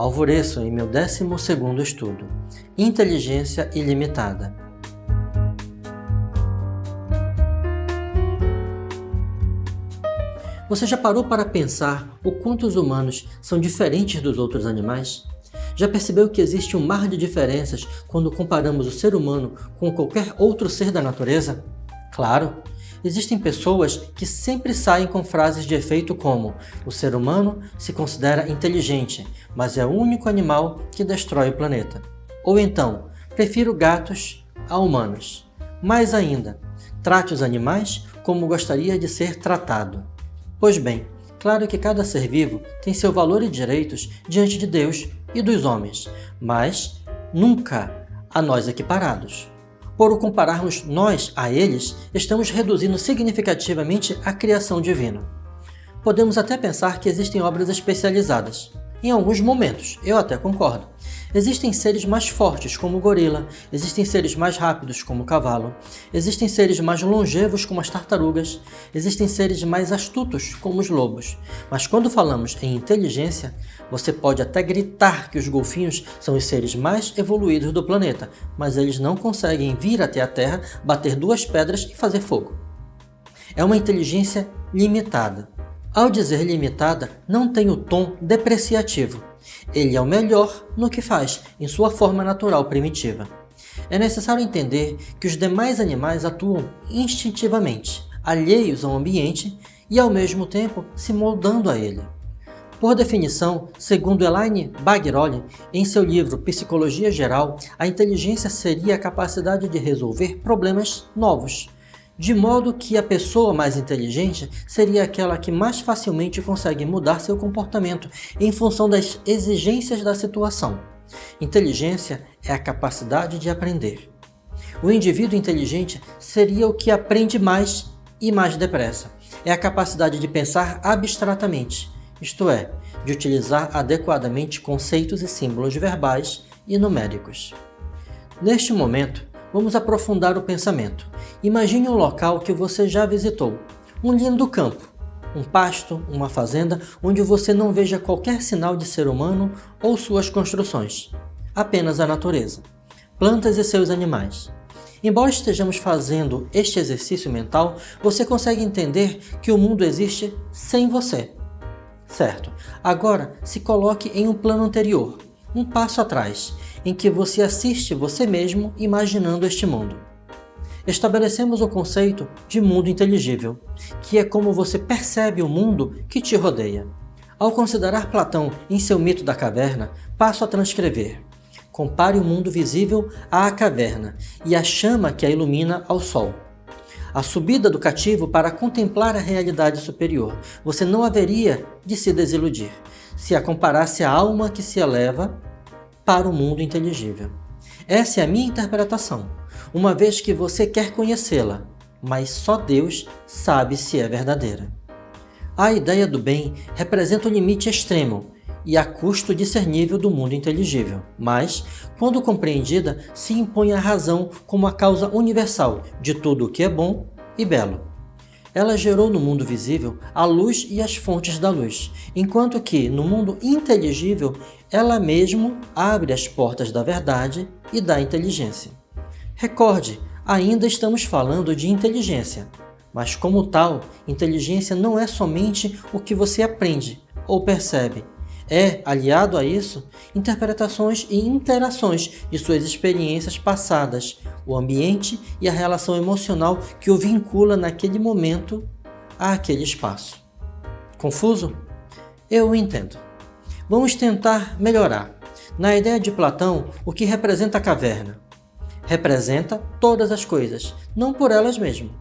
Alvoreço em meu 12º estudo. Inteligência ilimitada. Você já parou para pensar o quanto os humanos são diferentes dos outros animais? Já percebeu que existe um mar de diferenças quando comparamos o ser humano com qualquer outro ser da natureza? Claro! Existem pessoas que sempre saem com frases de efeito como: o ser humano se considera inteligente, mas é o único animal que destrói o planeta. Ou então, prefiro gatos a humanos. Mais ainda, trate os animais como gostaria de ser tratado. Pois bem, claro que cada ser vivo tem seu valor e direitos diante de Deus e dos homens, mas nunca a nós equiparados. Por o compararmos nós a eles, estamos reduzindo significativamente a criação divina. Podemos até pensar que existem obras especializadas. Em alguns momentos, eu até concordo. Existem seres mais fortes, como o gorila, existem seres mais rápidos, como o cavalo, existem seres mais longevos, como as tartarugas, existem seres mais astutos, como os lobos. Mas quando falamos em inteligência, você pode até gritar que os golfinhos são os seres mais evoluídos do planeta, mas eles não conseguem vir até a Terra, bater 2 pedras e fazer fogo. É uma inteligência limitada. Ao dizer limitada, não tem o tom depreciativo. Ele é o melhor no que faz, em sua forma natural primitiva. É necessário entender que os demais animais atuam instintivamente, alheios ao ambiente e ao mesmo tempo se moldando a ele. Por definição, segundo Elaine Bagroli, em seu livro Psicologia Geral, a inteligência seria a capacidade de resolver problemas novos, de modo que a pessoa mais inteligente seria aquela que mais facilmente consegue mudar seu comportamento em função das exigências da situação. Inteligência é a capacidade de aprender. O indivíduo inteligente seria o que aprende mais e mais depressa. É a capacidade de pensar abstratamente, isto é, de utilizar adequadamente conceitos e símbolos verbais e numéricos. Neste momento, vamos aprofundar o pensamento. Imagine um local que você já visitou, um lindo campo, um pasto, uma fazenda, onde você não veja qualquer sinal de ser humano ou suas construções, apenas a natureza, plantas e seus animais. Embora estejamos fazendo este exercício mental, você consegue entender que o mundo existe sem você. Certo, agora se coloque em um plano anterior, um passo atrás, em que você assiste você mesmo imaginando este mundo. Estabelecemos o conceito de mundo inteligível, que é como você percebe o mundo que te rodeia. Ao considerar Platão em seu mito da caverna, passo a transcrever. Compare o mundo visível à caverna e a chama que a ilumina ao sol. A subida do cativo para contemplar a realidade superior. Você não haveria de se desiludir se a comparasse à alma que se eleva para o mundo inteligível. Essa é a minha interpretação, uma vez que você quer conhecê-la, mas só Deus sabe se é verdadeira. A ideia do bem representa o limite extremo e a custo discernível do mundo inteligível, mas, quando compreendida, se impõe a razão como a causa universal de tudo o que é bom e belo. Ela gerou no mundo visível a luz e as fontes da luz, enquanto que, no mundo inteligível, ela mesmo abre as portas da verdade e da inteligência. Recorde, ainda estamos falando de inteligência, mas como tal, inteligência não é somente o que você aprende ou percebe. É, aliado a isso, interpretações e interações de suas experiências passadas, o ambiente e a relação emocional que o vincula naquele momento àquele espaço. Confuso? Eu o entendo. Vamos tentar melhorar. Na ideia de Platão, o que representa a caverna? Representa todas as coisas, não por elas mesmas,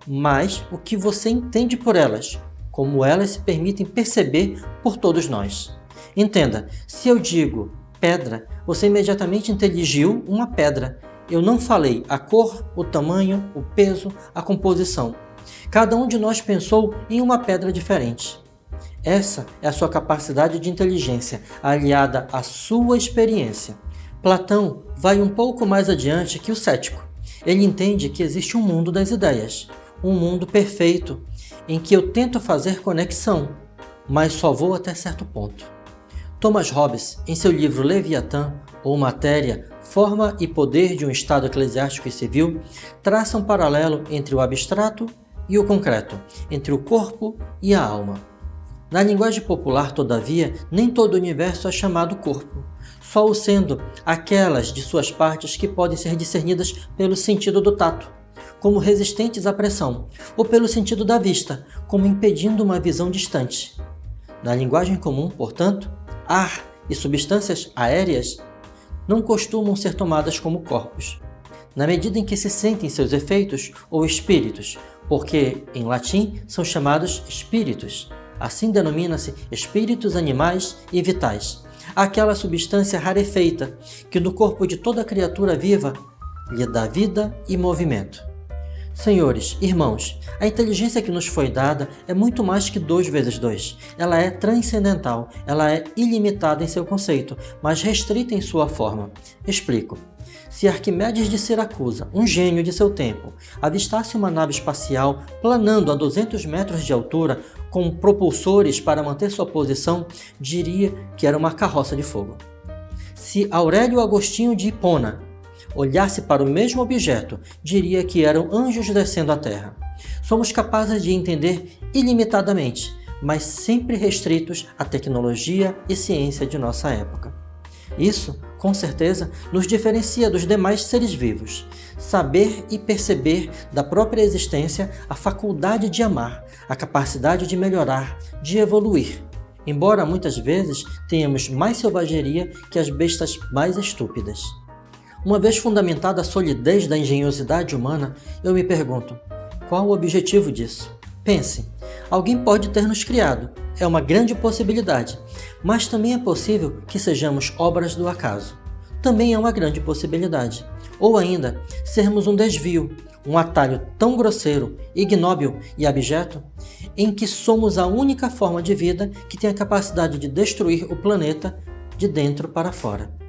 mas o que você entende por elas, como elas se permitem perceber por todos nós. Entenda, se eu digo pedra, você imediatamente inteligiu uma pedra. Eu não falei a cor, o tamanho, o peso, a composição. Cada um de nós pensou em uma pedra diferente. Essa é a sua capacidade de inteligência, aliada à sua experiência. Platão vai um pouco mais adiante que o cético. Ele entende que existe um mundo das ideias, um mundo perfeito, em que eu tento fazer conexão, mas só vou até certo ponto. Thomas Hobbes, em seu livro Leviatã, ou Matéria, Forma e Poder de um Estado Eclesiástico e Civil, traça um paralelo entre o abstrato e o concreto, entre o corpo e a alma. Na linguagem popular, todavia, nem todo o universo é chamado corpo, só o sendo aquelas de suas partes que podem ser discernidas pelo sentido do tato, como resistentes à pressão, ou pelo sentido da vista, como impedindo uma visão distante. Na linguagem comum, portanto, ar e substâncias aéreas não costumam ser tomadas como corpos, na medida em que se sentem seus efeitos ou espíritos, porque, em latim, são chamados espíritos. Assim denomina-se espíritos animais e vitais, aquela substância rarefeita que no corpo de toda criatura viva lhe dá vida e movimento. Senhores, irmãos, a inteligência que nos foi dada é muito mais que 2 vezes 2. Ela é transcendental, ela é ilimitada em seu conceito, mas restrita em sua forma. Explico. Se Arquimedes de Siracusa, um gênio de seu tempo, avistasse uma nave espacial planando a 200 metros de altura com propulsores para manter sua posição, diria que era uma carroça de fogo. Se Aurélio Agostinho de Hipona olhasse para o mesmo objeto, diria que eram anjos descendo à Terra. Somos capazes de entender ilimitadamente, mas sempre restritos à tecnologia e ciência de nossa época. Isso, com certeza, nos diferencia dos demais seres vivos. Saber e perceber da própria existência a faculdade de amar, a capacidade de melhorar, de evoluir. Embora muitas vezes tenhamos mais selvageria que as bestas mais estúpidas. Uma vez fundamentada a solidez da engenhosidade humana, eu me pergunto, qual o objetivo disso? Pense, alguém pode ter nos criado, é uma grande possibilidade, mas também é possível que sejamos obras do acaso. Também é uma grande possibilidade. Ou ainda, sermos um desvio, um atalho tão grosseiro, ignóbil e abjeto, em que somos a única forma de vida que tem a capacidade de destruir o planeta de dentro para fora.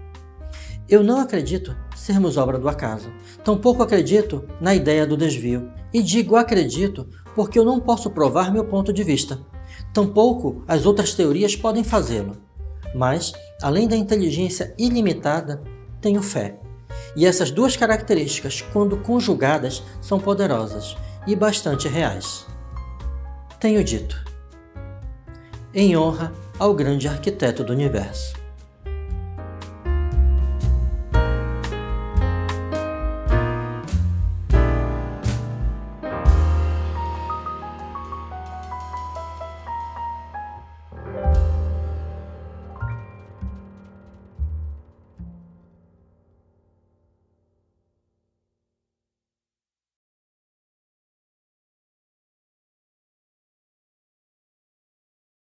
Eu não acredito sermos obra do acaso. Tampouco acredito na ideia do desvio. E digo acredito porque eu não posso provar meu ponto de vista. Tampouco as outras teorias podem fazê-lo. Mas, além da inteligência ilimitada, tenho fé. E essas 2 características, quando conjugadas, são poderosas e bastante reais. Tenho dito. Em honra ao grande arquiteto do universo.